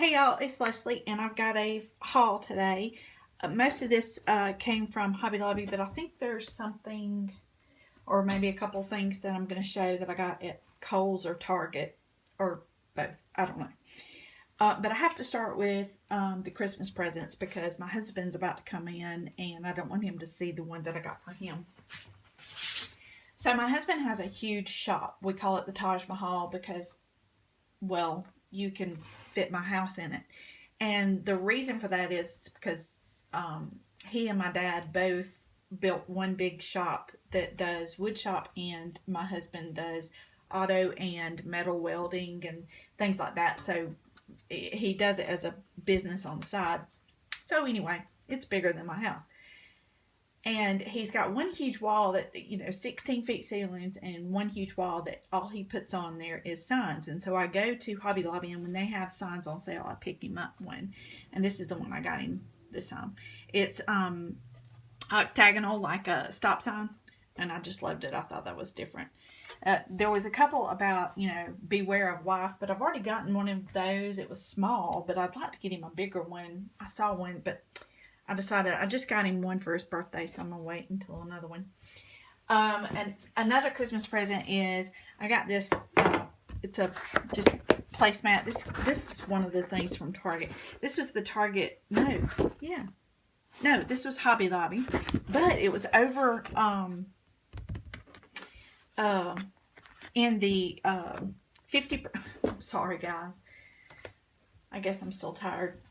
Hey y'all, it's Leslie, and I've got a haul today. Most of this came from Hobby Lobby, but I think there's something, or maybe a couple things that I'm going to show that I got at Kohl's or Target, or both. I don't know. But I have to start with the Christmas presents because my husband's about to come in, and I don't want him to see the one that I got for him. So my husband has a huge shop. We call it the Taj Mahal because, well, you can fit my house in it. And the reason for that is because he and my dad both built one big shop that does wood shop, and my husband does auto and metal welding and things like that. So he does it as a business on the side. So anyway, it's bigger than my house. And he's got one huge wall that, 16 feet ceilings, and one huge wall that all he puts on there is signs. And so I go to Hobby Lobby, and when they have signs on sale, I pick him up one. And this is the one I got him this time. It's octagonal, like a stop sign. And I just loved it. I thought that was different. There was a couple about, beware of wife, but I've already gotten one of those. It was small, but I'd like to get him a bigger one. I saw one, but I decided I just got him one for his birthday, so I'm going to wait until another one. And another Christmas present is I got this, it's a just placemat. This is one of the things from Target. This was the Target, no, this was Hobby Lobby, but it was over in the 50, sorry guys, I guess I'm still tired.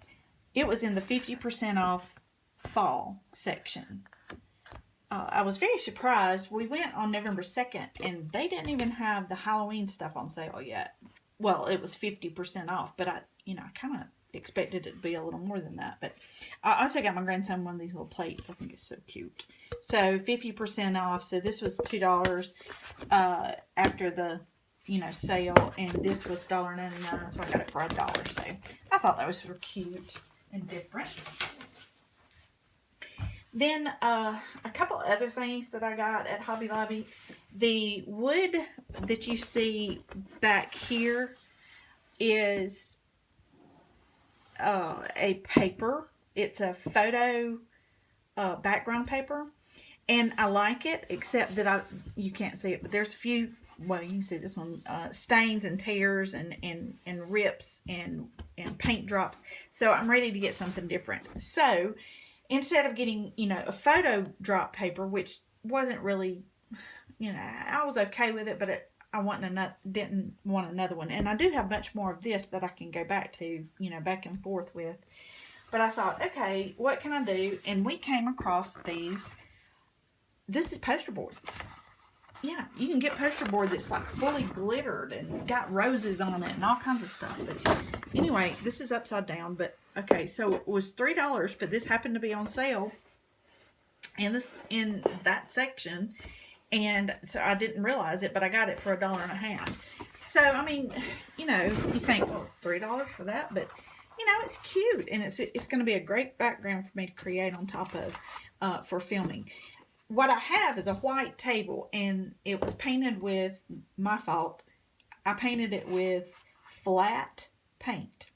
It was in the 50% off fall section. I was very surprised. We went on November 2nd, and they didn't even have the Halloween stuff on sale yet. Well, it was 50% off, but I kind of expected it to be a little more than that. But I also got my grandson one of these little plates. I think it's so cute. So 50% off. So this was $2 after the sale, and this was $1.99, so I got it for $1. So I thought that was sort of cute and different. Then a couple other things that I got at Hobby Lobby. The wood that you see back here is a paper. It's a photo background paper, and I like it, except that you can't see it, but there's a few, well, you can see this one, stains and tears and rips and paint drops. So I'm ready to get something different. So instead of getting, a photo drop paper, which wasn't really, I was okay with it, but I didn't want another one. And I do have much more of this that I can go back to, back and forth with. But I thought, okay, what can I do? And we came across these. This is poster board. Yeah, you can get poster board that's like fully glittered and got roses on it and all kinds of stuff. But anyway, this is upside down. But okay, so it was $3, but this happened to be on sale in that section, and so I didn't realize it, but I got it for $1.50. So I mean, you think, oh, $3 for that, but it's cute, and it's going to be a great background for me to create on top of for filming. What I have is a white table, and it was painted with, my fault, I painted it with flat paint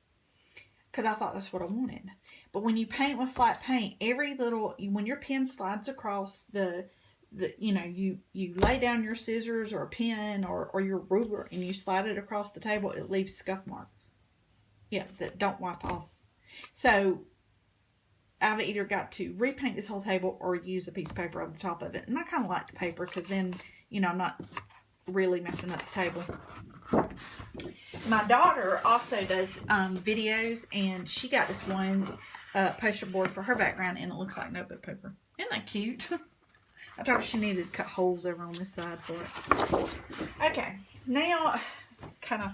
because I thought that's what I wanted. But when you paint with flat paint, when your pen slides across you lay down your scissors or a pen or your ruler and you slide it across the table, it leaves scuff marks. Yeah, that don't wipe off. So I've either got to repaint this whole table or use a piece of paper over the top of it. And I kind of like the paper because then, I'm not really messing up the table. My daughter also does videos, and she got this one poster board for her background, and it looks like notebook paper. Isn't that cute? I told her she needed to cut holes over on this side for it. Okay, now kind of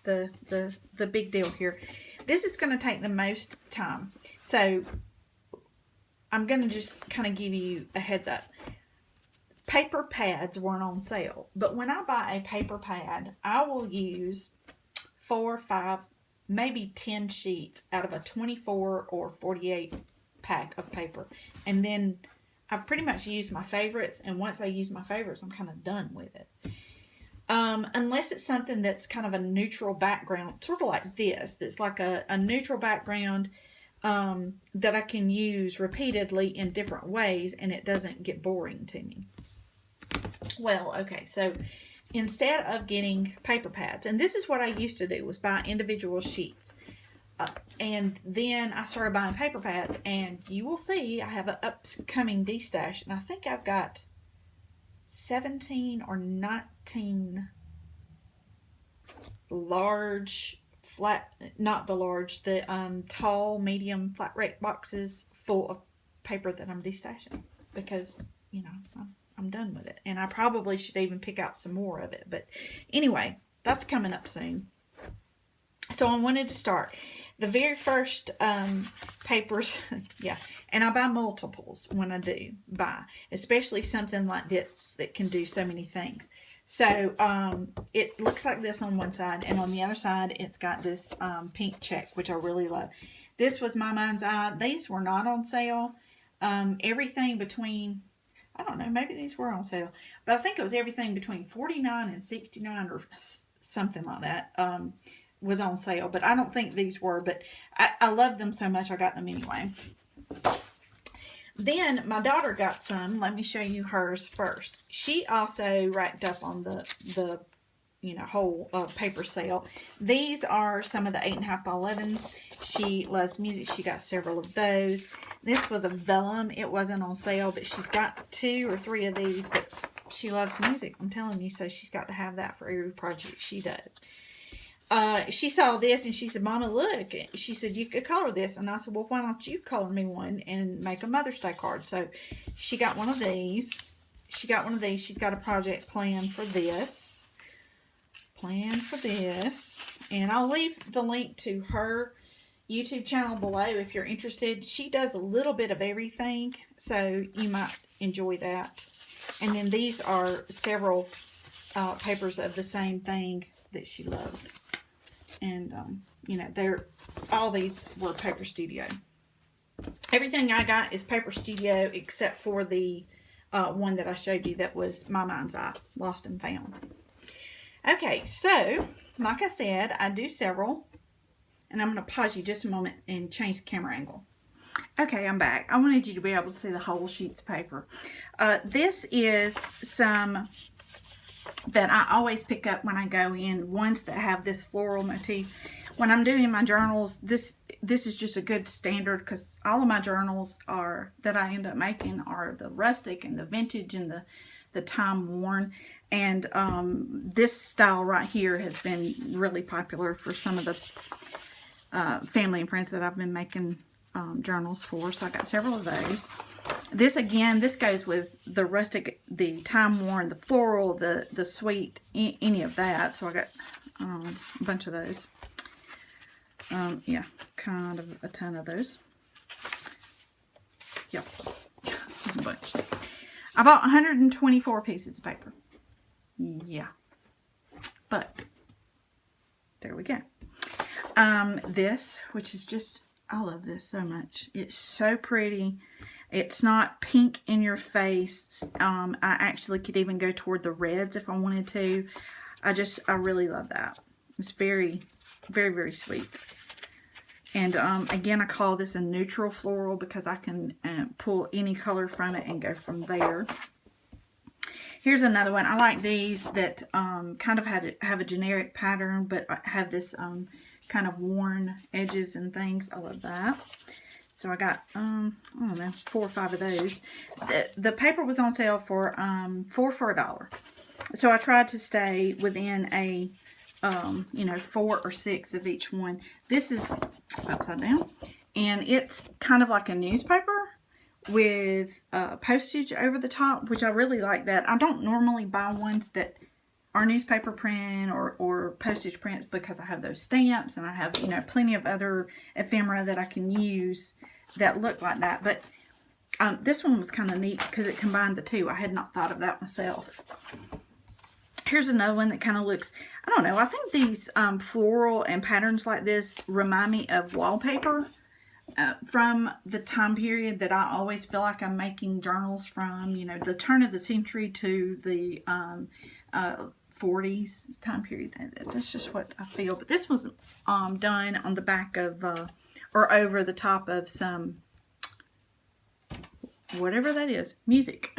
the big deal here. This is going to take the most time. So I'm going to just kind of give you a heads up. Paper pads weren't on sale, but when I buy a paper pad, I will use 4, 5, maybe 10 sheets out of a 24 or 48 pack of paper. And then I've pretty much used my favorites, and once I use my favorites, I'm kind of done with it. Unless it's something that's kind of a neutral background, sort of like this, that's like a neutral background that I can use repeatedly in different ways and it doesn't get boring to me. Well, okay, so instead of getting paper pads, and this is what I used to do, was buy individual sheets. And then I started buying paper pads, and you will see I have an upcoming destash, and I think I've got 17 or 19 large flat, not the large, the tall, medium, flat rate boxes full of paper that I'm destashing because, you know, I'm done with it. And I probably should even pick out some more of it. But anyway, that's coming up soon. So I wanted to start. The very first papers, yeah, and I buy multiples when I do buy, especially something like this that can do so many things. So it looks like this on one side, and on the other side it's got this pink check, which I really love. This was My Mind's Eye. These were not on sale. Everything between, I don't know, maybe these were on sale, but I think it was everything between $49 and $69 or something like that was on sale. But I don't think these were, but I love them so much I got them anyway. Then my daughter got some. Let me show you hers first. She also racked up on the whole paper sale. These are some of the 8.5 by 11s. She loves music. She got several of those. This was a vellum. It wasn't on sale, but she's got 2 or 3 of these. But she loves music, I'm telling you, so she's got to have that for every project she does. She saw this and she said, Mama, look. She said, you could color this. And I said, well, why don't you color me one and make a Mother's Day card? So she got one of these. She's got a project planned for this. And I'll leave the link to her YouTube channel below if you're interested. She does a little bit of everything, so you might enjoy that. And then these are several papers of the same thing that she loved. And, all these were Paper Studio. Everything I got is Paper Studio except for the one that I showed you that was My Mind's Eye, Lost and Found. Okay, so, like I said, I do several. And I'm going to pause you just a moment and change the camera angle. Okay, I'm back. I wanted you to be able to see the whole sheets of paper. This is some that I always pick up when I go in, ones that have this floral motif. When I'm doing my journals, this is just a good standard because all of my journals that I end up making are the rustic and the vintage and the time worn. And this style right here has been really popular for some of the family and friends that I've been making journals for. So I got several of those. This again, this goes with the rustic, the time worn, the floral, the sweet, any of that. So I got a bunch of those. Yeah, kind of a ton of those. Yep, a bunch. I bought 124 pieces of paper. Yeah, but there we go. This, which is just, I love this so much. It's so pretty. It's not pink in your face. I actually could even go toward the reds if I wanted to. I really love that. It's very, very, very sweet. And again, I call this a neutral floral because I can pull any color from it and go from there. Here's another one. I like these that kind of have a generic pattern, but have this kind of worn edges and things. I love that. So I got, I don't know, 4 or 5 of those. The paper was on sale for 4 for $1. So I tried to stay within a, 4 or 6 of each one. This is upside down. And it's kind of like a newspaper with postage over the top, which I really like that. I don't normally buy ones that are newspaper print or postage print because I have those stamps and I have, plenty of other ephemera that I can use that look like that. But this one was kind of neat because it combined the two. I had not thought of that myself. Here's another one that kind of looks, I don't know, I think these floral and patterns like this remind me of wallpaper from the time period that I always feel like I'm making journals from, the turn of the century to the 40s time period. That's just what I feel. But this was done on the back of, or over the top of some, whatever that is, music.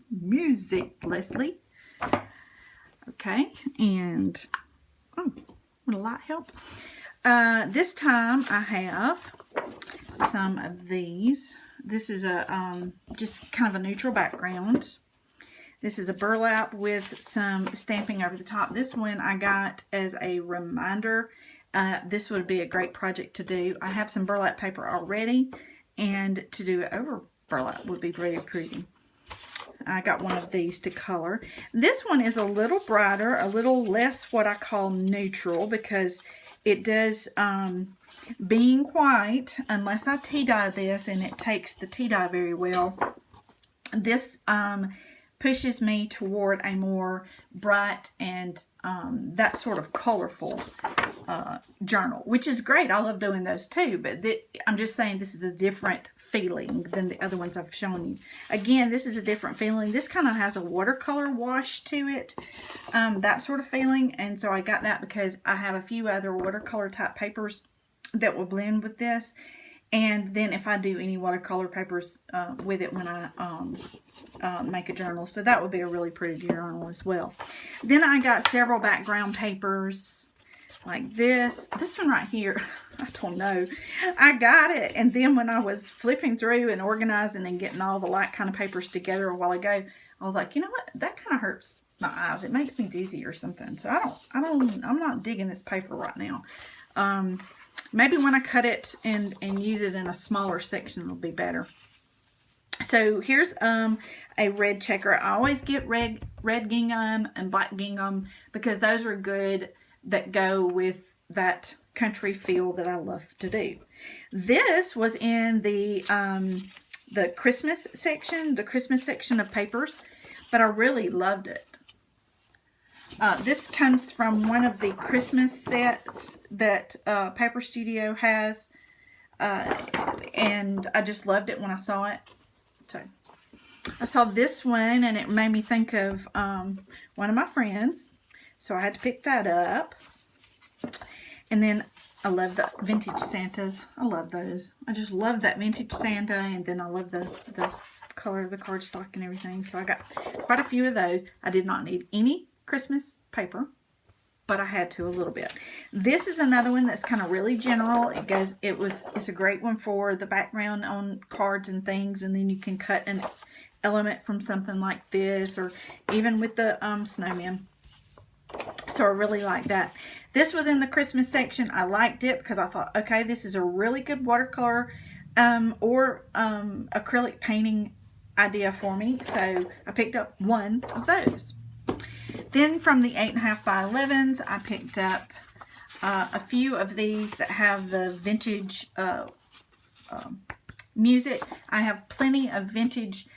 Music, Leslie. Okay, and, oh, would a light help? This time I have some of these. This is a just kind of a neutral background. This is a burlap with some stamping over the top. This one I got as a reminder. This would be a great project to do. I have some burlap paper already, and to do it over burlap would be very pretty. I got one of these to color. This one is a little brighter, a little less what I call neutral, because it does, being white, unless I tea dye this, and it takes the tea dye very well, this pushes me toward a more bright and that sort of colorful journal, which is great. I love doing those too, but I'm just saying this is a different feeling than the other ones I've shown you. Again, this is a different feeling. This kind of has a watercolor wash to it, that sort of feeling, and so I got that because I have a few other watercolor type papers that will blend with this. And then if I do any watercolor papers with it when I make a journal. So that would be a really pretty journal as well. Then I got several background papers like this. This one right here, I don't know. I got it. And then when I was flipping through and organizing and getting all the light kind of papers together a while ago, I was like, you know what? That kind of hurts my eyes. It makes me dizzy or something. So I'm not digging this paper right now. Maybe when I cut it and use it in a smaller section, it'll be better. So here's a red checker. I always get red gingham and black gingham because those are good, that go with that country feel that I love to do. This was in the Christmas section of papers, but I really loved it. This comes from one of the Christmas sets that Paper Studio has, and I just loved it when I saw it. So I saw this one, and it made me think of one of my friends, so I had to pick that up. And then I love the vintage Santas. I love those. I just love that vintage Santa, and then I love the color of the cardstock and everything. So I got quite a few of those. I did not need any Christmas paper, but I had to a little bit. This is another one that's kind of really general. It's a great one for the background on cards and things, and then you can cut an element from something like this, or even with the snowman. So I really like that. This was in the Christmas section. I liked it because I thought, okay, this is a really good watercolor or acrylic painting idea for me. So I picked up one of those. Then from the 8.5 by 11s, I picked up a few of these that have the vintage music. I have plenty of vintage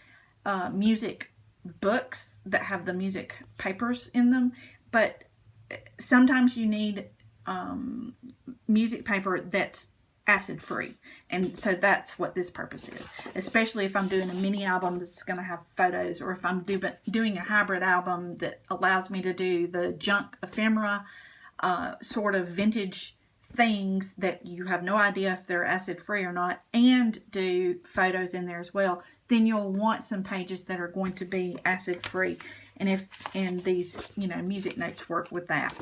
music books that have the music papers in them, but sometimes you need music paper that's acid free, and so that's what this purpose is, especially if I'm doing a mini album that's going to have photos, or if I'm doing a hybrid album that allows me to do the junk ephemera sort of vintage things that you have no idea if they're acid free or not, and do photos in there as well. Then you'll want some pages that are going to be acid free, and these music notes work with that.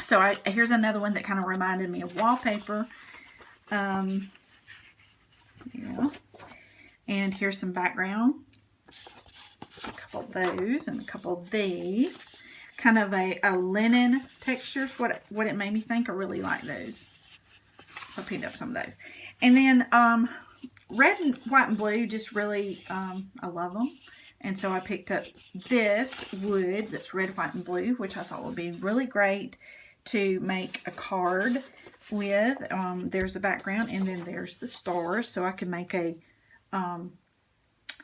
So here's another one that kind of reminded me of wallpaper. Yeah. And here's some background. A couple of those and a couple of these. Kind of a linen textures. What it made me think. I really like those. So I picked up some of those. And then red and white and blue, just really, I love them. And so I picked up this wood that's red, white, and blue, which I thought would be really great to make a card with. There's a background, and then there's the stars, so I could make a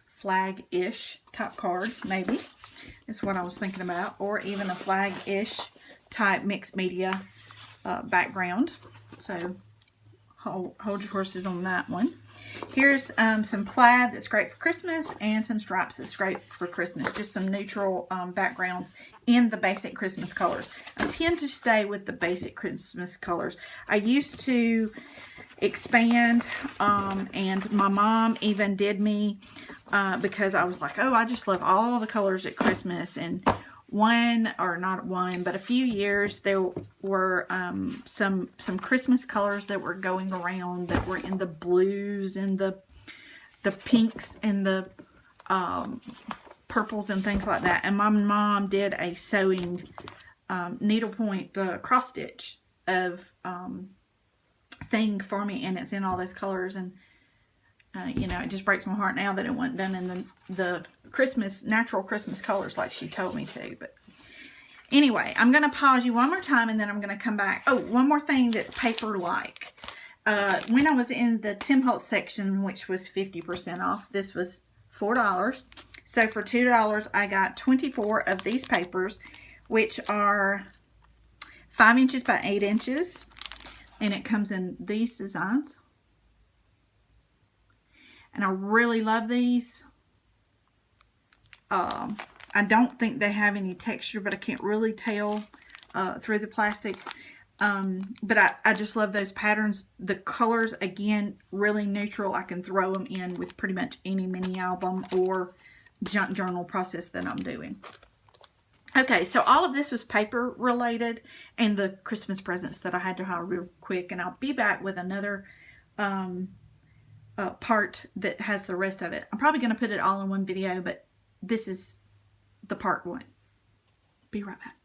flag-ish type card, maybe. Is what I was thinking about. Or even a flag-ish type mixed media background. So hold your horses on that one. Here's some plaid that's great for Christmas and some stripes that's great for Christmas. Just some neutral backgrounds in the basic Christmas colors. I tend to stay with the basic Christmas colors. I used to expand and my mom even did me because I was like, oh, I just love all the colors at Christmas. And a few years there were some Christmas colors that were going around that were in the blues and the pinks and the purples and things like that. And my mom did a sewing needlepoint cross stitch of thing for me, and it's in all those colors. And you know, it just breaks my heart now that it wasn't done in the natural Christmas colors like she told me to. But anyway, I'm going to pause you one more time and then I'm going to come back. Oh, one more thing that's paper-like. When I was in the Tim Holtz section, which was 50% off, this was $4. So for $2, I got 24 of these papers, which are 5 inches by 8 inches. And it comes in these designs. And I really love these. I don't think they have any texture, but I can't really tell through the plastic. But I just love those patterns. The colors, again, really neutral. I can throw them in with pretty much any mini album or junk journal process that I'm doing. Okay, so all of this was paper related and the Christmas presents that I had to haul real quick. And I'll be back with another part that has the rest of it. I'm probably going to put it all in one video, but this is the part 1. Be right back.